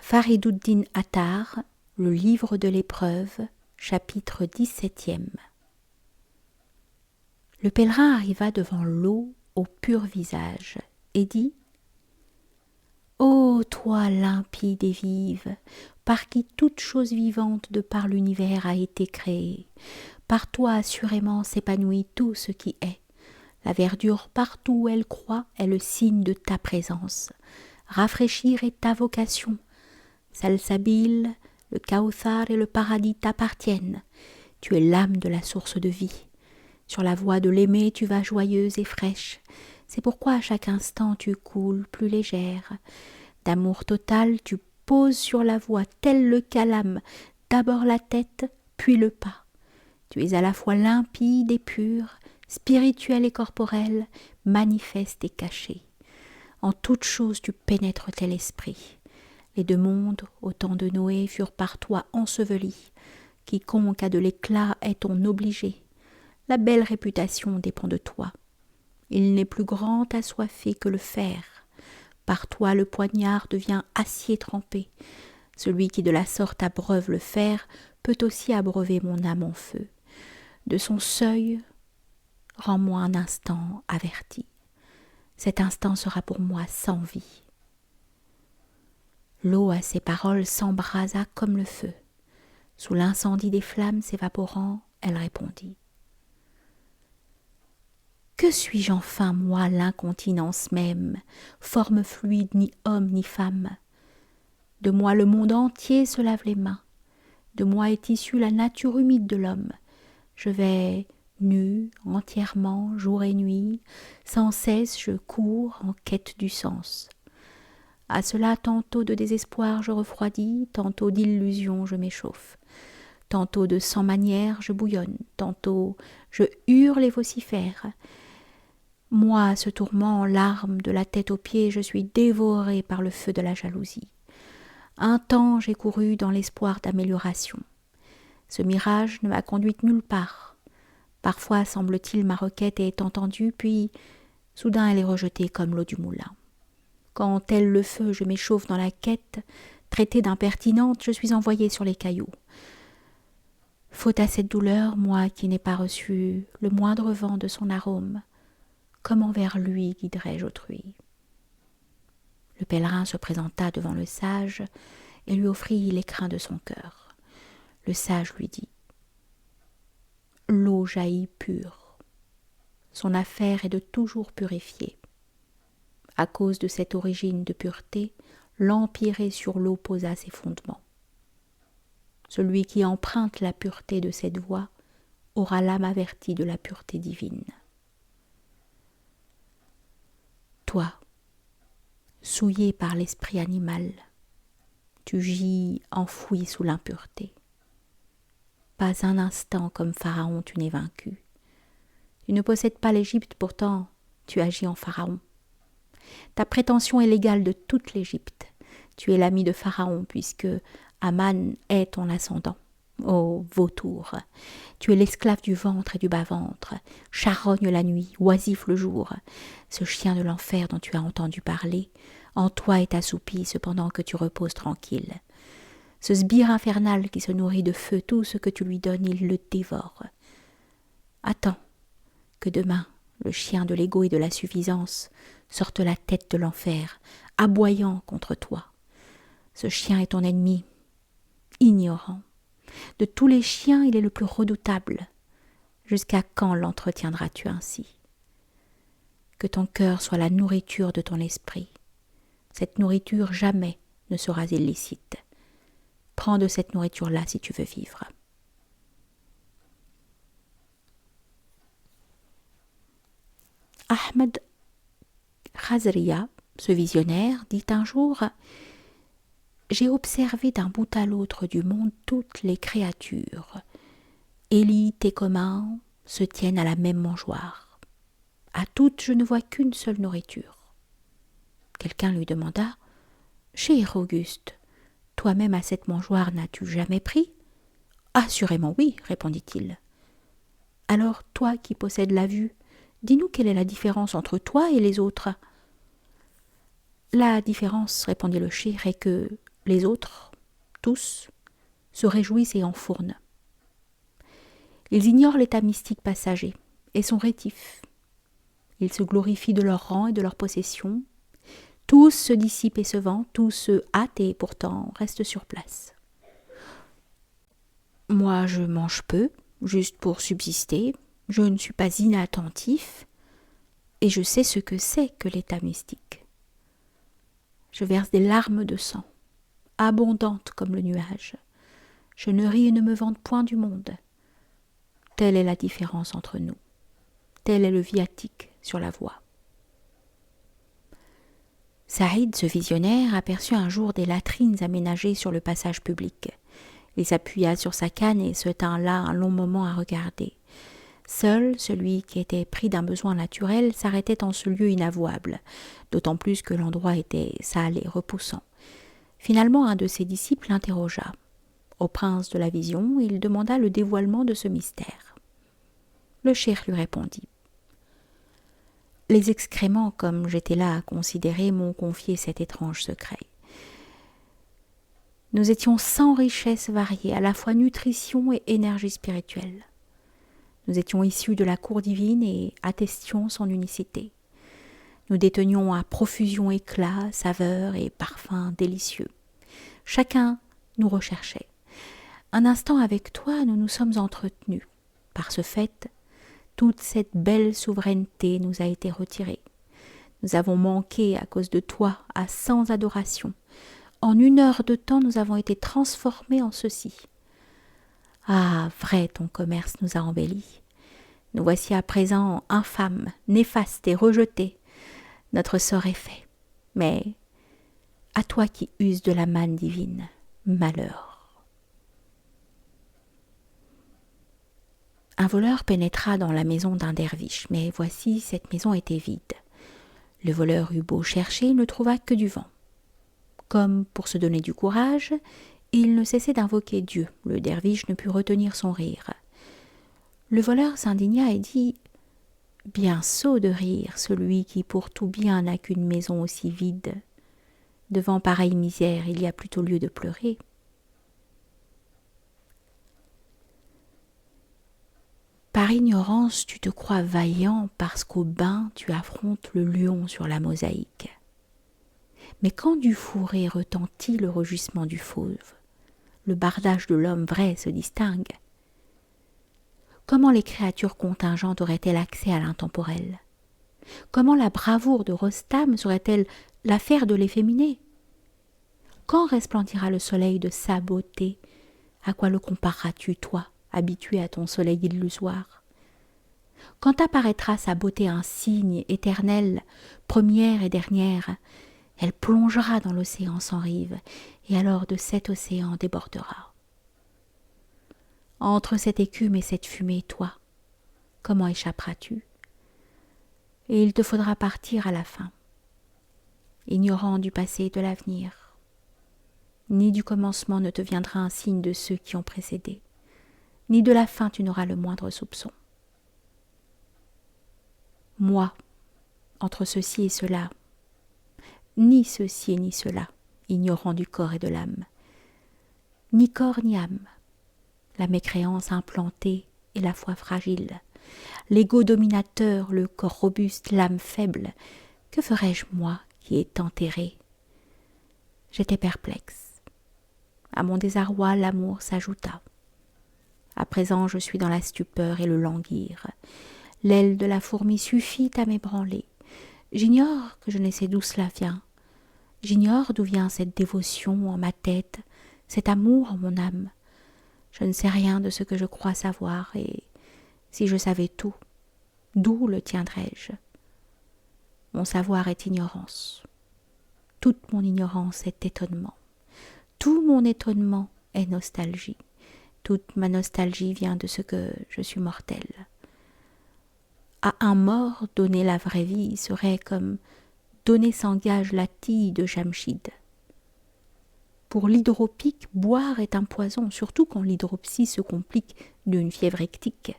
Fariduddin Attar, le livre de l'épreuve, chapitre 17e. Le pèlerin arriva devant l'eau au pur visage et dit : Ô toi limpide et vive, par qui toute chose vivante de par l'univers a été créée, par toi assurément s'épanouit tout ce qui est. La verdure partout où elle croît est le signe de ta présence. Rafraîchir est ta vocation. Salsabil, le Kauthar et le paradis t'appartiennent. Tu es l'âme de la source de vie. Sur la voie de l'aimer, tu vas joyeuse et fraîche. C'est pourquoi à chaque instant tu coules plus légère. D'amour total, tu poses sur la voie tel le calame, d'abord la tête, puis le pas. Tu es à la fois limpide et pur, spirituel et corporel, manifeste et caché. En toute chose tu pénètres tel esprit. Les deux mondes, au temps de Noé, furent par toi ensevelis. Quiconque a de l'éclat est ton obligé. La belle réputation dépend de toi. Il n'est plus grand assoiffé que le fer. Par toi le poignard devient acier trempé. Celui qui de la sorte abreuve le fer peut aussi abreuver mon âme en feu. De son seuil, rends-moi un instant averti. Cet instant sera pour moi sans vie. L'eau à ces paroles s'embrasa comme le feu. Sous l'incendie des flammes s'évaporant, elle répondit : Que suis-je enfin, moi, l'incontinence même, forme fluide, ni homme ni femme ? De moi le monde entier se lave les mains. De moi est issue la nature humide de l'homme. Je vais nu, entièrement, jour et nuit, sans cesse je cours en quête du sens. À cela, tantôt de désespoir je refroidis, tantôt d'illusion je m'échauffe. Tantôt de sans manière je bouillonne, tantôt je hurle et vocifère. Moi, à ce tourment, en larmes, de la tête aux pieds, je suis dévorée par le feu de la jalousie. Un temps j'ai couru dans l'espoir d'amélioration. Ce mirage ne m'a conduite nulle part. Parfois, semble-t-il, ma requête est entendue, puis, soudain, elle est rejetée comme l'eau du moulin. Quand, tel le feu, je m'échauffe dans la quête, traitée d'impertinente, je suis envoyée sur les cailloux. Faute à cette douleur, moi qui n'ai pas reçu le moindre vent de son arôme, comment vers lui guiderai-je autrui ? Le pèlerin se présenta devant le sage et lui offrit l'écrin de son cœur. Le sage lui dit : L'eau jaillit pure. Son affaire est de toujours purifier. À cause de cette origine de pureté, l'empiré sur l'eau posa ses fondements. Celui qui emprunte la pureté de cette voie aura l'âme avertie de la pureté divine. Toi, souillé par l'esprit animal, tu gis enfoui sous l'impureté. Pas un instant comme Pharaon tu n'es vaincu. Tu ne possèdes pas l'Égypte, pourtant tu agis en Pharaon. Ta prétention est l'égale de toute l'Égypte. Tu es l'ami de Pharaon, puisque Aman est ton ascendant. Ô vautour, tu es l'esclave du ventre et du bas-ventre, charogne la nuit, oisif le jour. Ce chien de l'enfer dont tu as entendu parler, en toi est assoupi cependant que tu reposes tranquille. Ce sbire infernal qui se nourrit de feu, tout ce que tu lui donnes, il le dévore. Attends que demain, le chien de l'ego et de la suffisance sorte la tête de l'enfer, aboyant contre toi. Ce chien est ton ennemi, ignorant. De tous les chiens, il est le plus redoutable. Jusqu'à quand l'entretiendras-tu ainsi ? Que ton cœur soit la nourriture de ton esprit. Cette nourriture jamais ne sera illicite. Prends de cette nourriture-là si tu veux vivre. Ahmed Khazria, ce visionnaire, dit un jour : J'ai observé d'un bout à l'autre du monde toutes les créatures. Élites et communs se tiennent à la même mangeoire. À toutes, je ne vois qu'une seule nourriture. Quelqu'un lui demanda : Cher Auguste, toi-même à cette mangeoire n'as-tu jamais pris ? Assurément oui, répondit-il. Alors, toi qui possèdes la vue, dis-nous quelle est la différence entre toi et les autres ? La différence, répondit le cheikh, est que Les autres, tous, se réjouissent et enfournent. Ils ignorent l'état mystique passager et sont rétifs. Ils se glorifient de leur rang et de leur possession. Tous se dissipent et se vantent, tous se hâtent et pourtant restent sur place. Moi, je mange peu, juste pour subsister. Je ne suis pas inattentif et je sais ce que c'est que l'état mystique. Je verse des larmes de sang, abondantes comme le nuage. Je ne ris et ne me vante point du monde. Telle est la différence entre nous. Tel est le viatique sur la voie. Saïd, ce visionnaire, aperçut un jour des latrines aménagées sur le passage public. Il s'appuya sur sa canne et se tint là un long moment à regarder. Seul, celui qui était pris d'un besoin naturel s'arrêtait en ce lieu inavouable, d'autant plus que l'endroit était sale et repoussant. Finalement, un de ses disciples l'interrogea. Au prince de la vision, il demanda le dévoilement de ce mystère. Le cheikh lui répondit. Les excréments, comme j'étais là à considérer, m'ont confié cet étrange secret. Nous étions sans richesse variée, à la fois nutrition et énergie spirituelle. Nous étions issus de la cour divine et attestions son unicité. Nous détenions à profusion éclat, saveur et parfums délicieux. Chacun nous recherchait. Un instant avec toi, nous nous sommes entretenus. Par ce fait, toute cette belle souveraineté nous a été retirée. Nous avons manqué à cause de toi à 100 adorations. En 1 heure de temps, nous avons été transformés en ceci. Ah, vrai, ton commerce nous a embellis. Nous voici à présent infâmes, néfastes et rejetés. Notre sort est fait. Mais à toi qui uses de la manne divine, malheur. Un voleur pénétra dans la maison d'un derviche, mais voici, cette maison était vide. Le voleur eut beau chercher, il ne trouva que du vent. Comme pour se donner du courage, il ne cessait d'invoquer Dieu. Le derviche ne put retenir son rire. Le voleur s'indigna et dit « Bien sot de rire, celui qui pour tout bien n'a qu'une maison aussi vide. Devant pareille misère, il y a plutôt lieu de pleurer. » Par ignorance, tu te crois vaillant parce qu'au bain, tu affrontes le lion sur la mosaïque. Mais quand du fourré retentit le rugissement du fauve, le bardage de l'homme vrai se distingue. Comment les créatures contingentes auraient-elles accès à l'intemporel? Comment la bravoure de Rostam serait-elle l'affaire de l'efféminé? Quand resplendira le soleil de sa beauté? À quoi le compareras-tu, toi, habitué à ton soleil illusoire? Quand apparaîtra sa beauté insigne, éternelle, première et dernière, elle plongera dans l'océan sans rive, et alors de cet océan débordera. Entre cette écume et cette fumée, toi, comment échapperas-tu? Et il te faudra partir à la fin, ignorant du passé et de l'avenir. Ni du commencement ne te viendra un signe de ceux qui ont précédé, ni de la fin tu n'auras le moindre soupçon. Moi, entre ceci et cela, ni ceci ni cela, ignorant du corps et de l'âme, ni corps ni âme, la mécréance implantée et la foi fragile, l'ego dominateur, le corps robuste, l'âme faible, que ferais-je moi qui est enterré? J'étais perplexe. À mon désarroi, l'amour s'ajouta. À présent, je suis dans la stupeur et le languir. L'aile de la fourmi suffit à m'ébranler. J'ignore que je ne sais d'où cela vient. J'ignore d'où vient cette dévotion en ma tête, cet amour en mon âme. Je ne sais rien de ce que je crois savoir, et si je savais tout, d'où le tiendrais-je? Mon savoir est ignorance. Toute mon ignorance est étonnement. Tout mon étonnement est nostalgie. Toute ma nostalgie vient de ce que je suis mortelle. À un mort, donner la vraie vie serait comme donner sans gage la tille de Jamshid. Pour l'hydropique, boire est un poison, surtout quand l'hydropsie se complique d'une fièvre hectique.